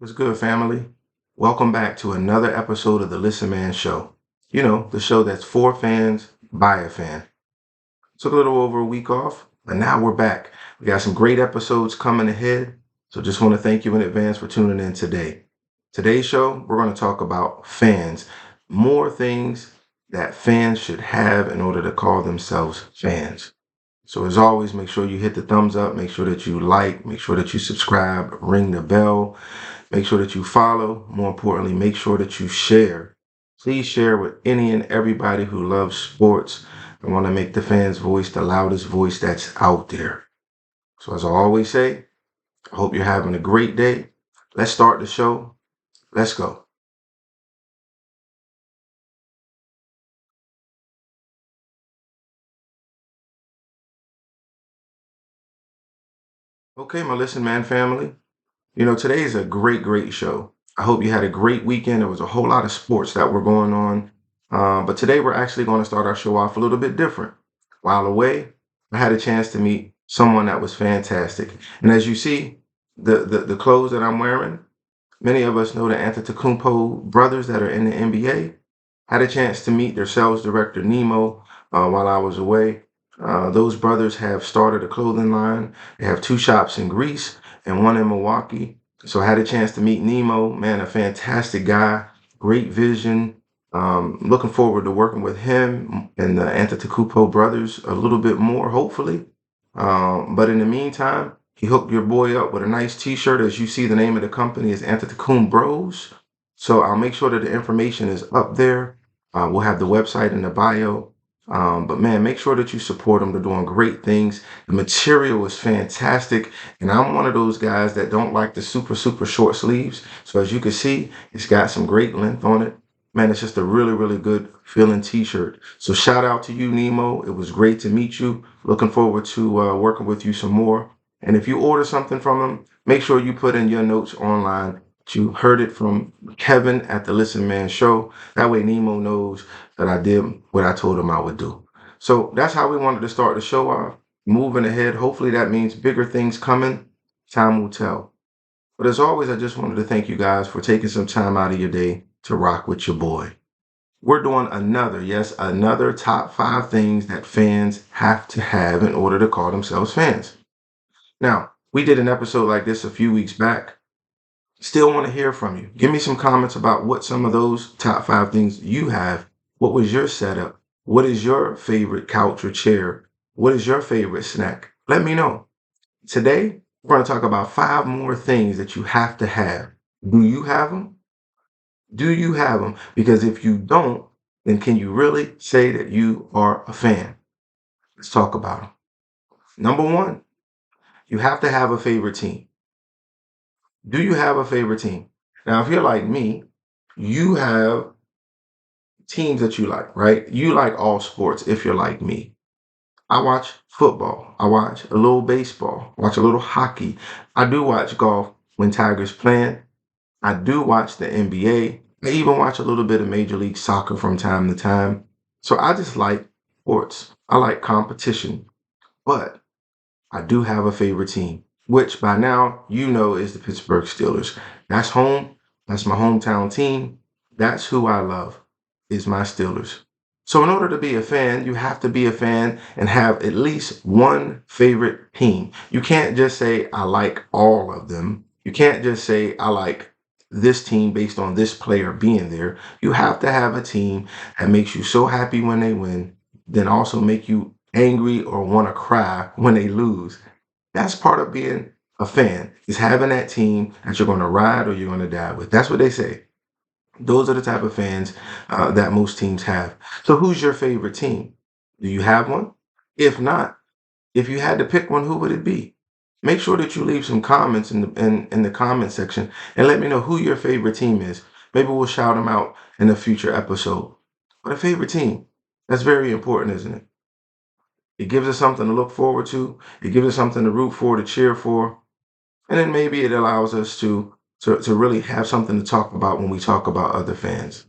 What's good, family? Welcome back to another episode of the Listen Man Show. You know, the show that's for fans by a fan. Took a little over a week off, but now we're back. We got some great episodes coming ahead, so just want to thank you in advance for tuning in today. Today's show, we're going to talk about fans, more things that fans should have in order to call themselves fans. So as always, make sure you hit the thumbs up, make sure that you like, make sure that you subscribe, ring the bell. Make sure that you follow. More importantly, make sure that you share. Please share with any and everybody who loves sports and want to make the fans' voice the loudest voice that's out there. So as I always say, I hope you're having a great day. Let's start the show. Let's go. Okay, my Listen Man family. You know, today is a great show. I hope you had a great weekend. There was a whole lot of sports that were going on. But today we're actually going to start our show off a little bit different. While away, I had a chance to meet someone that was fantastic. And as you see, the clothes that I'm wearing, many of us know the Antetokounmpo brothers that are in the NBA. Had a chance to meet their sales director, Nemo, while I was away. Those brothers have started a clothing line. They have two shops in Greece and one in Milwaukee. So I had a chance to meet Nemo, man, a fantastic guy, great vision. Looking forward to working with him and the Antetokounmpo brothers a little bit more, hopefully. But in the meantime, he hooked your boy up with a nice T-shirt. As you see, the name of the company is Antetokounmpo Bros. So I'll make sure that the information is up there. We'll have the website in the bio. But man, make sure that you support them. They're doing great things. The material is fantastic. And I'm one of those guys that don't like the super short sleeves. So as you can see, it's got some great length on it. Man, it's just a really good feeling t-shirt. So shout out to you, Nemo. It was great to meet you. Looking forward to working with you some more. And if you order something from them, make sure you put in your notes online that you heard it from Kevin at the Listen Man Show. That way Nemo knows that I did what I told him I would do. So that's how we wanted to start the show off. Moving ahead, hopefully that means bigger things coming. Time will tell. But as always, I just wanted to thank you guys for taking some time out of your day to rock with your boy. We're doing another top 5 things that fans have to have in order to call themselves fans. Now, we did an episode like this a few weeks back. Still want to hear from you. Give me some comments about what some of those top 5 things you have. What was your setup? What is your favorite couch or chair? What is your favorite snack? Let me know. Today, we're going to talk about 5 more things that you have to have. Do you have them? Do you have them? Because if you don't, then can you really say that you are a fan? Let's talk about them. Number one, you have to have a favorite team. Do you have a favorite team? Now, if you're like me, you have teams that you like, right? You like all sports if you're like me. I watch football. I watch a little baseball, watch a little hockey. I do watch golf when Tiger's playing. I do watch the NBA. I even watch a little bit of Major League Soccer from time to time. So I just like sports. I like competition. But I do have a favorite team, which by now you know is the Pittsburgh Steelers. That's home. That's my hometown team. That's who I love, is my Steelers. So in order to be a fan, you have to be a fan and have at least one favorite team. You can't just say, I like all of them. You can't just say, I like this team based on this player being there. You have to have a team that makes you so happy when they win, then also make you angry or want to cry when they lose. That's part of being a fan, is having that team that you're going to ride or you're going to die with. That's what they say. Those are the type of fans that most teams have. So who's your favorite team? Do you have one? If not, if you had to pick one, who would it be? Make sure that you leave some comments in the comment section and let me know who your favorite team is. Maybe we'll shout them out in a future episode. But a favorite team, that's very important, isn't it? It gives us something to look forward to. It gives us something to root for, to cheer for. And then maybe it allows us to really have something to talk about when we talk about other fans.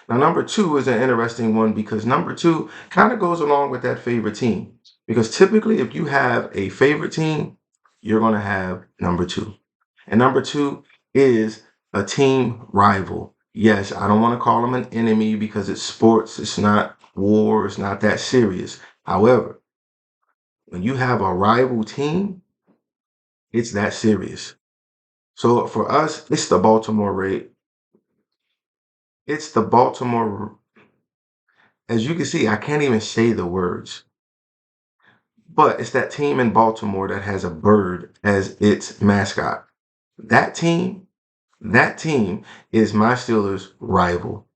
Now, number two is an interesting one because number two kind of goes along with that favorite team. Because typically, if you have a favorite team, you're going to have number two. And number two is a team rival. Yes, I don't want to call them an enemy because it's sports, it's not war, it's not that serious. However, when you have a rival team, it's that serious. So for us, it's the Baltimore Ray. It's the Baltimore. As you can see, I can't even say the words, but it's that team in Baltimore that has a bird as its mascot. That team, that team is my Steelers' rival.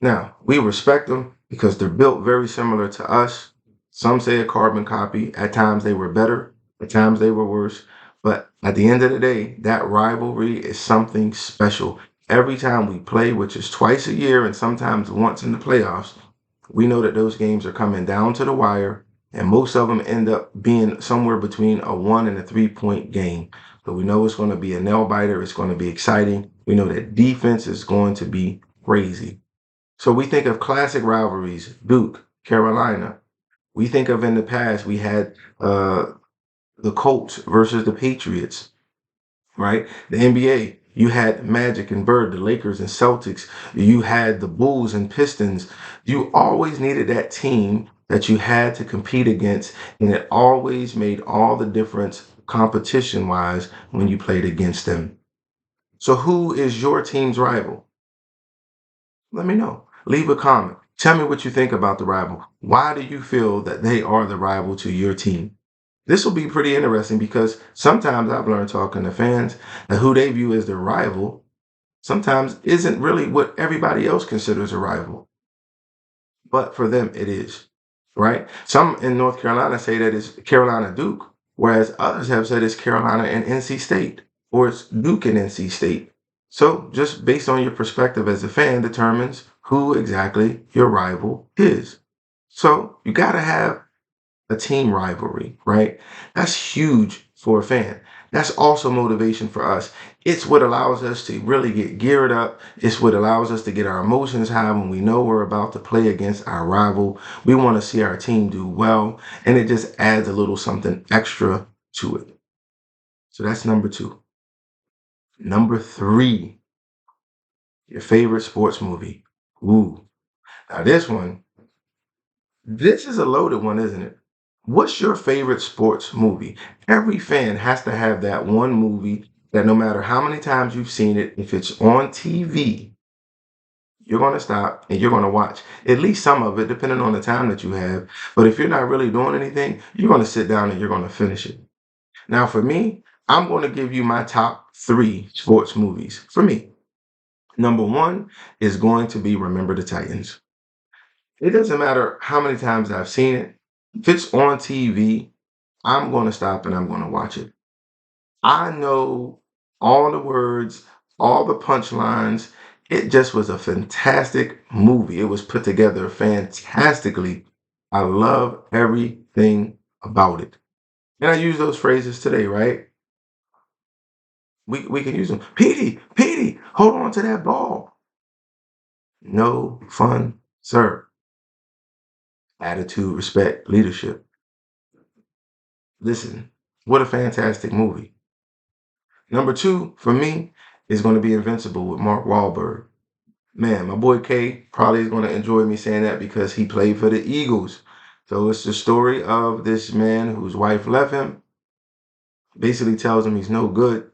Now, we respect them because they're built very similar to us. Some say a carbon copy. At times they were better, at times they were worse. But at the end of the day, that rivalry is something special. Every time we play, which is twice a year and sometimes once in the playoffs, we know that those games are coming down to the wire, and most of them end up being somewhere between a 1 and a 3 point game. So we know it's going to be a nail biter. It's going to be exciting. We know that defense is going to be crazy. So we think of classic rivalries, Duke, Carolina. We think of in the past, we had the Colts versus the Patriots, right? The NBA, you had Magic and Bird, the Lakers and Celtics. You had the Bulls and Pistons. You always needed that team that you had to compete against, and it always made all the difference competition wise when you played against them. So, who is your team's rival? Let me know. Leave a comment. Tell me what you think about the rival. Why do you feel that they are the rival to your team? This will be pretty interesting because sometimes I've learned talking to fans that who they view as their rival sometimes isn't really what everybody else considers a rival, but for them it is, right? Some in North Carolina say that it's Carolina Duke, whereas others have said it's Carolina and NC State, or it's Duke and NC State. So just based on your perspective as a fan determines who exactly your rival is. So you got to have a team rivalry, right? That's huge for a fan. That's also motivation for us. It's what allows us to really get geared up. It's what allows us to get our emotions high when we know we're about to play against our rival. We want to see our team do well, and it just adds a little something extra to it. So that's number two. Number three, your favorite sports movie. Ooh, now this is a loaded one, isn't it? What's your favorite sports movie? Every fan has to have that one movie that no matter how many times you've seen it, if it's on TV, you're going to stop and you're going to watch at least some of it, depending on the time that you have. But if you're not really doing anything, you're going to sit down and you're going to finish it. Now, for me, I'm going to give you my top three sports movies. For me, number one is going to be Remember the Titans. It doesn't matter how many times I've seen it. If it's on TV, I'm going to stop and I'm going to watch it. I know all the words, all the punchlines. It just was a fantastic movie. It was put together fantastically. I love everything about it. And I use those phrases today, right? We can use them. Petey, hold on to that ball. No fun, sir. Attitude, respect, leadership. Listen, what a fantastic movie. Number two, for me, is going to be Invincible with Mark Wahlberg. Man, my boy K probably is going to enjoy me saying that because he played for the Eagles. So it's the story of this man whose wife left him, basically tells him he's no good,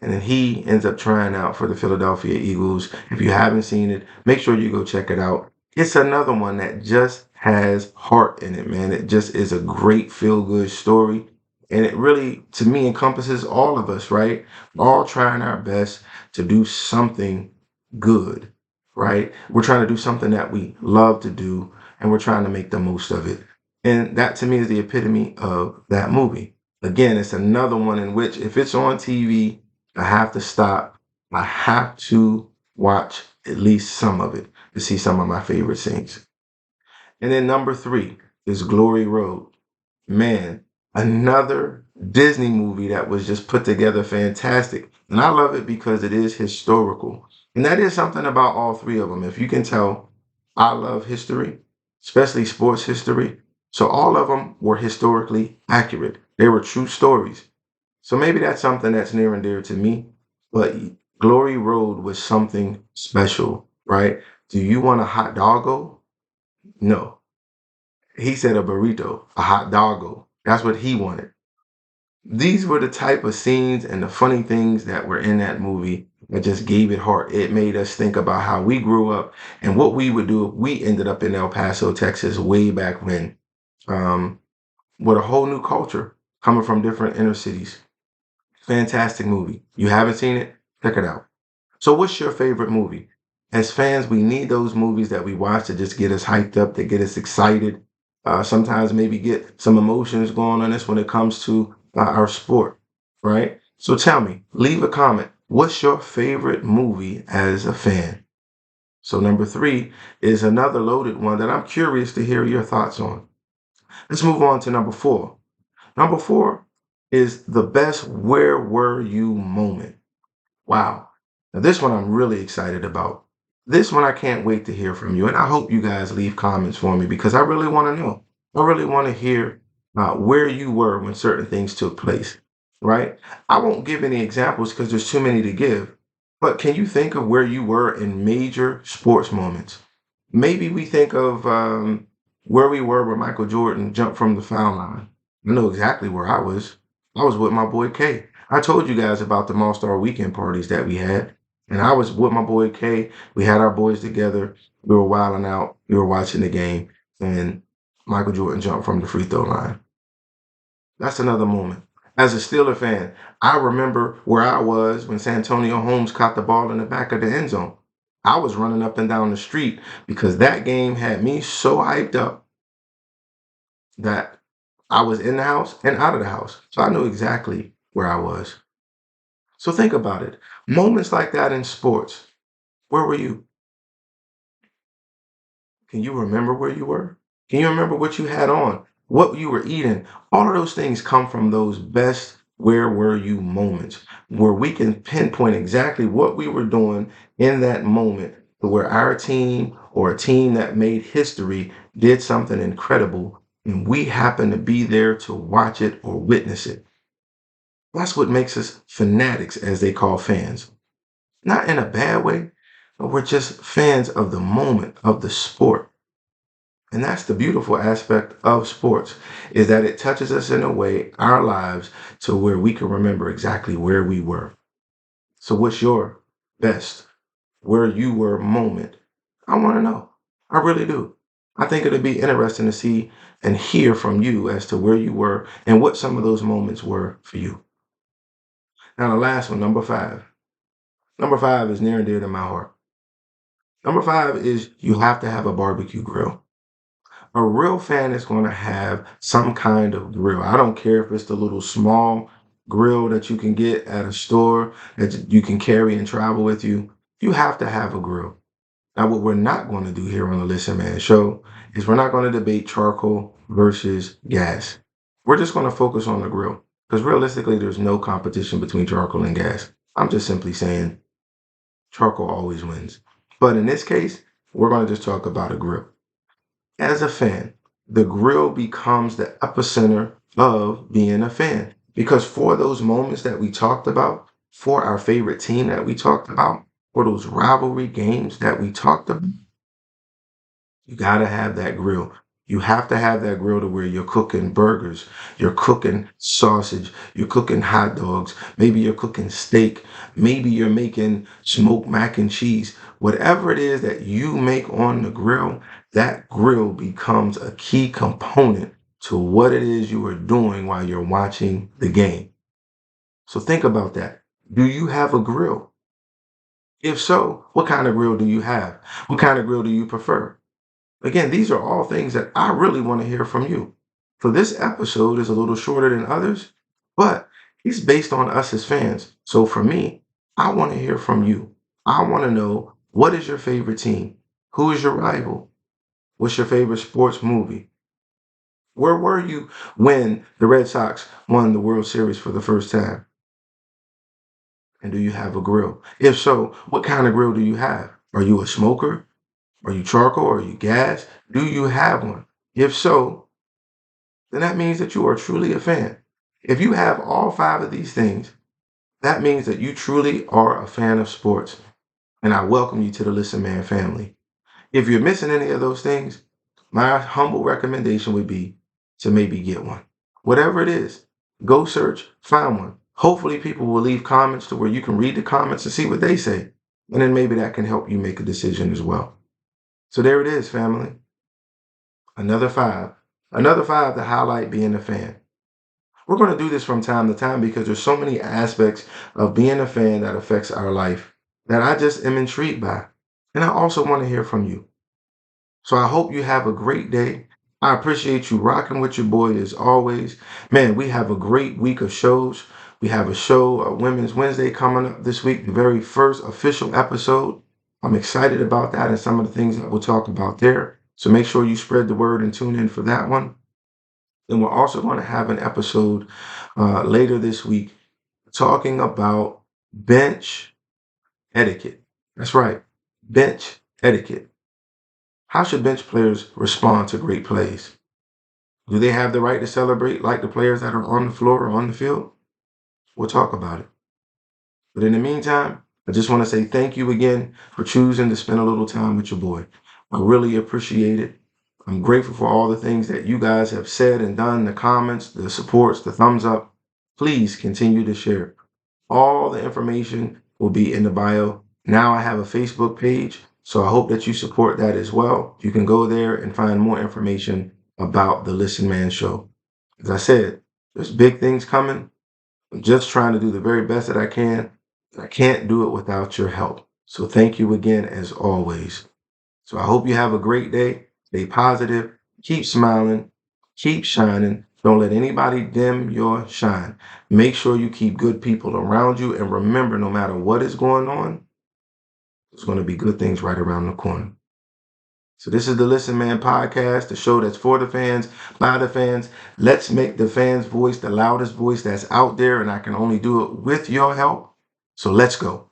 and then he ends up trying out for the Philadelphia Eagles. If you haven't seen it, make sure you go check it out. It's another one that just has heart in it, man. It just is a great feel good story. And it really, to me, encompasses all of us, right? All trying our best to do something good, right? We're trying to do something that we love to do, and we're trying to make the most of it. And that to me is the epitome of that movie. Again, it's another one in which if it's on TV, I have to stop. I have to watch at least some of it to see some of my favorite scenes. And then number three is Glory Road. Man, another Disney movie that was just put together fantastic. And I love it because it is historical. And that is something about all three of them. If you can tell, I love history, especially sports history. So all of them were historically accurate. They were true stories. So maybe that's something that's near and dear to me. But Glory Road was something special, right? Do you want a hot doggo? No. He said a burrito, a hot doggo. That's what he wanted. These were the type of scenes and the funny things that were in that movie that just gave it heart. It made us think about how we grew up and what we would do if we ended up in El Paso, Texas, way back when, um, with a whole new culture coming from different inner cities. Fantastic movie. You haven't seen it? Check it out. So, what's your favorite movie? As fans, we need those movies that we watch to just get us hyped up, to get us excited. Sometimes maybe get some emotions going on us when it comes to our sport, right? So, tell me, leave a comment. What's your favorite movie as a fan? So, number three is another loaded one that I'm curious to hear your thoughts on. Let's move on to number four. Number four is the best where were you moment. Wow. Now, this one I'm really excited about. This one I can't wait to hear from you. And I hope you guys leave comments for me because I really want to know. I really want to hear where you were when certain things took place, right? I won't give any examples because there's too many to give. But can you think of where you were in major sports moments? Maybe we think of where we were when Michael Jordan jumped from the foul line. I know exactly where I was. I was with my boy K. I told you guys about the All-Star weekend parties that we had. And I was with my boy K. We had our boys together. We were wilding out. We were watching the game. And Michael Jordan jumped from the free throw line. That's another moment. As a Steeler fan, I remember where I was when Santonio Holmes caught the ball in the back of the end zone. I was running up and down the street because that game had me so hyped up that I was in the house and out of the house. So I knew exactly where I was. So think about it. Moments like that in sports, where were you? Can you remember where you were? Can you remember what you had on? What you were eating? All of those things come from those best where were you moments where we can pinpoint exactly what we were doing in that moment to where our team or a team that made history did something incredible and we happen to be there to watch it or witness it. That's what makes us fanatics, as they call fans. Not in a bad way, but we're just fans of the moment, of the sport. And that's the beautiful aspect of sports is that it touches us in a way, our lives, to where we can remember exactly where we were. So what's your best where you were moment? I want to know. I really do. I think it'll be interesting to see and hear from you as to where you were and what some of those moments were for you. Now, the last one, number five. Number five is near and dear to my heart. Number five is you have to have a barbecue grill. A real fan is going to have some kind of grill. I don't care if it's the little small grill that you can get at a store that you can carry and travel with you. You have to have a grill. Now, what we're not going to do here on the Listen Man show is we're not going to debate charcoal versus gas. We're just going to focus on the grill because realistically, there's no competition between charcoal and gas. I'm just simply saying charcoal always wins. But in this case, we're going to just talk about a grill. As a fan, the grill becomes the epicenter of being a fan. Because for those moments that we talked about, for our favorite team that we talked about, for those rivalry games that we talked about, you got to have that grill. You have to have that grill to where you're cooking burgers, you're cooking sausage, you're cooking hot dogs, maybe you're cooking steak, maybe you're making smoked mac and cheese. Whatever it is that you make on the grill, that grill becomes a key component to what it is you are doing while you're watching the game. So think about that. Do you have a grill? If so, what kind of grill do you have? What kind of grill do you prefer? Again, these are all things that I really want to hear from you. So this episode is a little shorter than others, but it's based on us as fans. So for me, I want to hear from you. I want to know what is your favorite team? Who is your rival? What's your favorite sports movie? Where were you when the Red Sox won the World Series for the first time? And do you have a grill? If so, what kind of grill do you have? Are you a smoker? Are you charcoal? Are you gas? Do you have one? If so, then that means that you are truly a fan. If you have all five of these things, That means that you truly are a fan of sports, and I welcome you to the Listen Man family. If you're missing any of those things, my humble recommendation would be to maybe get one. Whatever it is, go search, find one. Hopefully, people will leave comments to where you can read the comments and see what they say. And then maybe that can help you make a decision as well. So there it is, family. Another five. Another five to highlight being a fan. We're going to do this from time to time because there's so many aspects of being a fan that affects our life that I just am intrigued by. And I also want to hear from you. So I hope you have a great day. I appreciate you rocking with your boy as always. Man, we have a great week of shows. We have a show, Women's Wednesday, coming up this week, the very first official episode. I'm excited about that and some of the things that we'll talk about there. So make sure you spread the word and tune in for that one. Then we're also going to have an episode later this week talking about bench etiquette. That's right, bench etiquette. How should bench players respond to great plays? Do they have the right to celebrate like the players that are on the floor or on the field? We'll talk about it. But in the meantime, I just want to say thank you again for choosing to spend a little time with your boy. I really appreciate it. I'm grateful for all the things that you guys have said and done, the comments, the supports, the thumbs up. Please continue to share. All the information will be in the bio. Now I have a Facebook page, so I hope that you support that as well. You can go there and find more information about the Listen Man Show. As I said, there's big things coming. I'm just trying to do the very best that I can. I can't do it without your help. So thank you again, as always. So I hope you have a great day. Stay positive. Keep smiling. Keep shining. Don't let anybody dim your shine. Make sure you keep good people around you. And remember, no matter what is going on, there's going to be good things right around the corner. So this is the Listen Man podcast, the show that's for the fans, by the fans. Let's make the fans' voice the loudest voice that's out there. And I can only do it with your help. So let's go.